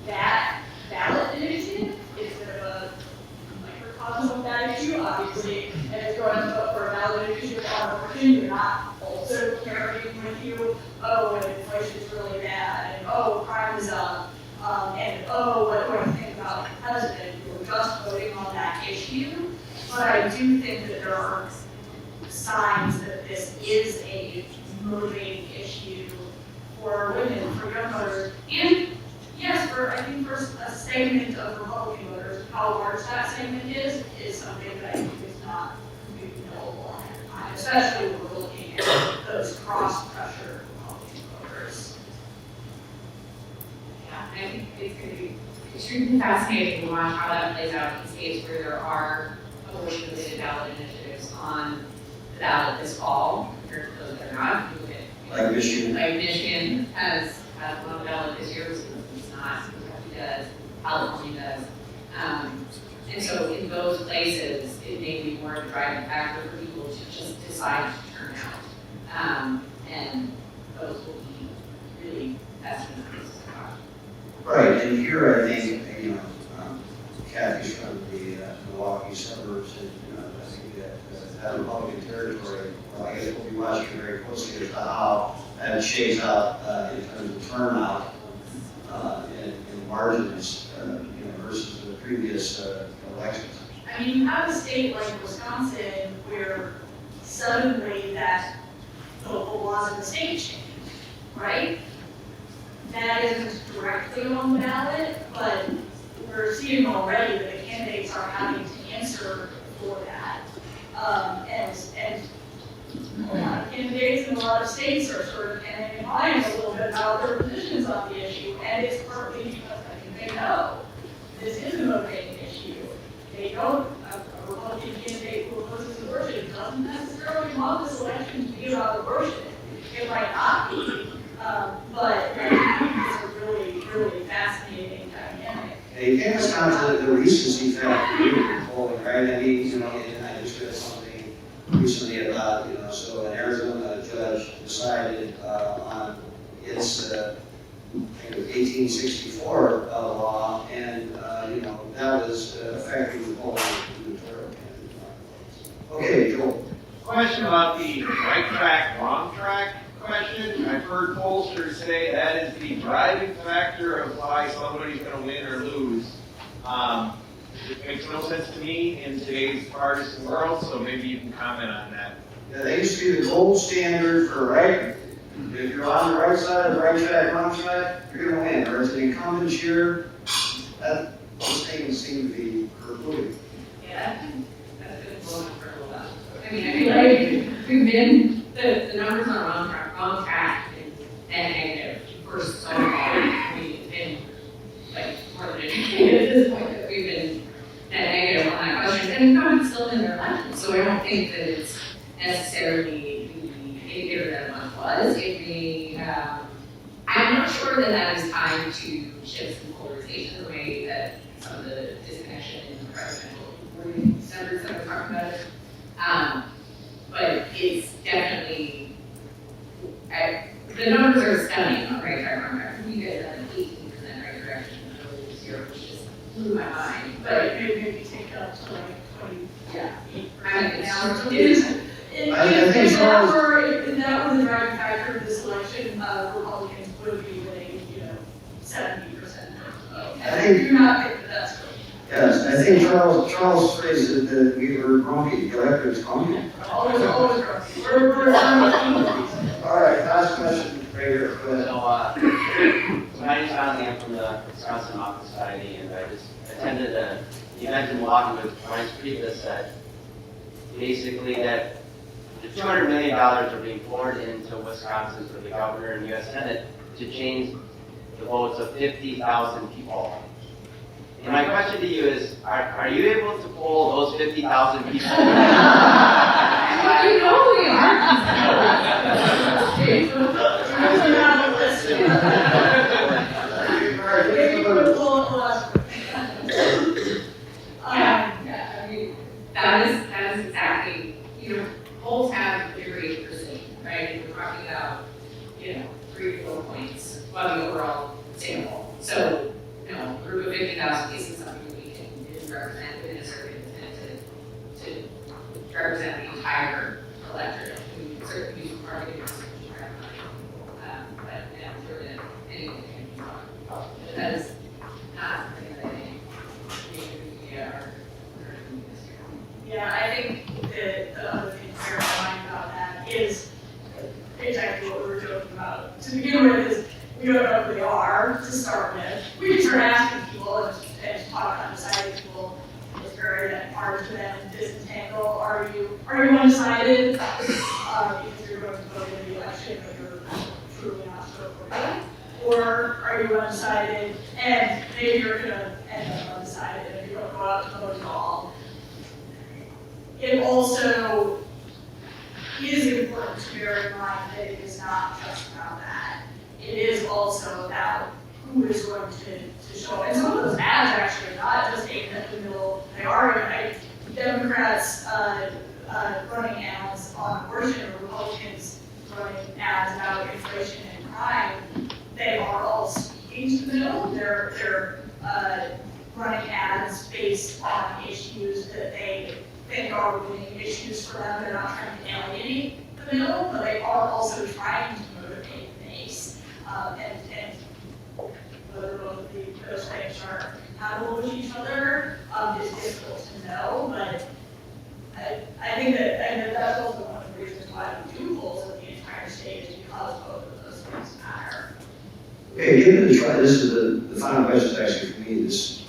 That ballot initiative is a bit of a microcosm of that issue, obviously, and if you're going to vote for a ballot initiative on abortion, you're not also carrying with you, oh, and inflation is really bad, and oh, crime is up, and oh, what do I think about the president? You're just voting on that issue, but I do think that there are signs that this is a motivating issue for women, for young voters, and yes, I think for a segment of Republican voters, how large that segment is something that I think is not completely knowable ahead of time, especially when we're looking at those cross-pressure Republican voters. Yeah, I think it's going to be extremely fascinating to watch how that plays out in states where there are abortion-related ballot initiatives on the ballot this fall compared to those that are not. Like Michigan. Like Michigan has one on the ballot this year, it's not, Kentucky does, California does. And so in those places, it may be more of a driving factor for people to just decide to turn out. And those will be really fascinating places to watch. Right, and here I think, Kathy's from the Milwaukee suburbs, and I think that Republican territory, well, I guess we'll be watching very closely as to how that shades out in terms of turnout in margins, versus the previous elections. I mean, you have a state like Wisconsin where suddenly that local laws in the state change, right? That isn't directly on the ballot, but we're seeing already that the candidates are having to answer for that. And a lot of candidates in a lot of states are sort of hemming and hawing a little bit about their positions on the issue, and it's partly because I think they know this is a motivating issue. They don't, a Republican candidate who opposes abortion doesn't necessarily want this election to be about abortion. It might not be, but I think it's a really, really fascinating dynamic. And you can't discount the recency factor in polling, right? I mean, you know, and I just read something recently about, you know, so an Arizona judge decided on its, I think it was 1864 law, and, you know, that was affecting the polling. Okay, Joel. Question about the right track, wrong track question. I've heard pollsters say that is the driving factor of why somebody's going to win or lose. It makes no sense to me in today's partisan world, so maybe you can comment on that. Yeah, they used to be the gold standard for right. If you're on the right side of the right track, wrong track, you're gonna win. Or as an incumbent here, that those things seem to be precluded. Yeah, that's been blowing up for a little while. I mean, I feel like we've been, the numbers on wrong track and negative for so long. I mean, it's been like more than a decade at this point that we've been net negative on that question. And incumbents still in their elections, so I don't think that it's necessarily the behavior that it once was. It may, I'm not sure that that is tied to shifts in polarization the way that some of the disconnection in the presidential numbers that we're talking about. But it's definitely, the numbers are stunning on right track, wrong track. We guys are like 18% right direction earlier this year, which just blew my mind. But Maybe take up to like 20. yeah, I I mean, think now, it's if that were the driving factor of this election, Republicans would be winning, 70%. I think- If you're not picked, that's good. Yes, I think Charles phrased it that we were grumpy, the electorate's grumpy. Always grumpy. We're All right, last question, right here, go ahead. So, my name's Natalie, I'm from the Wisconsin Office Society, and I just attended an event in Milwaukee with Ryan Street said basically that the $200 million are being poured into Wisconsin for the governor and U.S. Senate to change the votes of 50,000 people. And my question to you is, are you able to poll those 50,000 people? you know who we are. We're not on the list. Maybe we'll pull up the last one. Yeah, I mean, that is exactly, polls have degree of precision, right? And we're talking about, 3 to 4 points of the overall sample. So, a group of 50,000 is something we can represent within a certain intent to represent the entire electorate. We certainly use targeted research to grab money, but I'm sure that anything can be done. But that is not something that I think we are doing this year. Yeah, I think the other thing to bear in mind about that is exactly what we were joking about. To begin with is, we don't know who they are to start with. We can start asking people and talk on the side of people. It's very hard to then disentangle. Are you undecided because you're going to vote in the election but you're truly not sure for you? Or are you undecided and maybe you're going to end up undecided and you don't go out to vote at all? It also is important to bear in mind that it is not just about that. It is also about who is going to show up. And some of those ads actually are not just aimed at the middle. They are, Democrats running ads on abortion or Republicans running ads about inflation and crime. They are all speaking to the middle. They're running ads based on issues that they think are winning issues for them. They're not trying to alienate the middle, but they are also trying to motivate the base. And whether both of those things are compatible with each other is difficult to know, but I think that that's also one of the reasons why we do polls of the entire state is because both of those things matter. Okay, given the try, this is the final question actually for me. This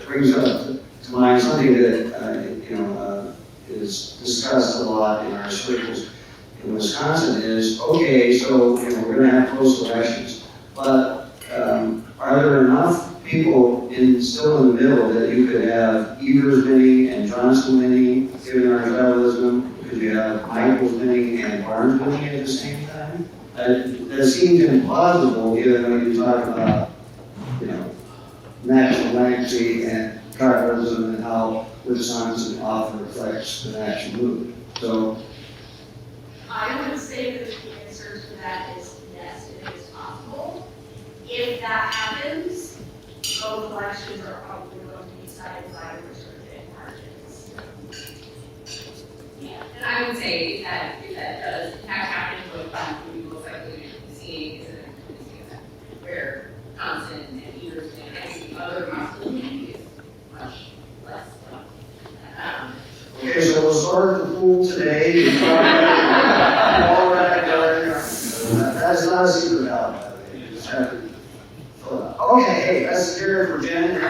brings up to mind something that is discussed a lot in our circles. in Wisconsin is, okay, so, we're gonna have close elections, but, are there enough people still in the middle that you could have Evers winning and Johnston winning, given our federalism? Could you have Michaels winning and Barnes winning at the same time? That seems implausible, given when you talk about, national legacy and tribalism and how Wisconsin often reflects the national mood. So, I would say that the answer to that is yes, it is possible. If that happens, both elections are probably going to be decided by restricted margins. Yeah, and I would say that if that does have happened, what we most likely be seeing is where Wisconsin and Evers and any other possibility is much less. okay, so we'll start the pool today. And all that, that's not a secret out, by the way. You just have to fill it out. Okay, hey, let's hear it for Jen.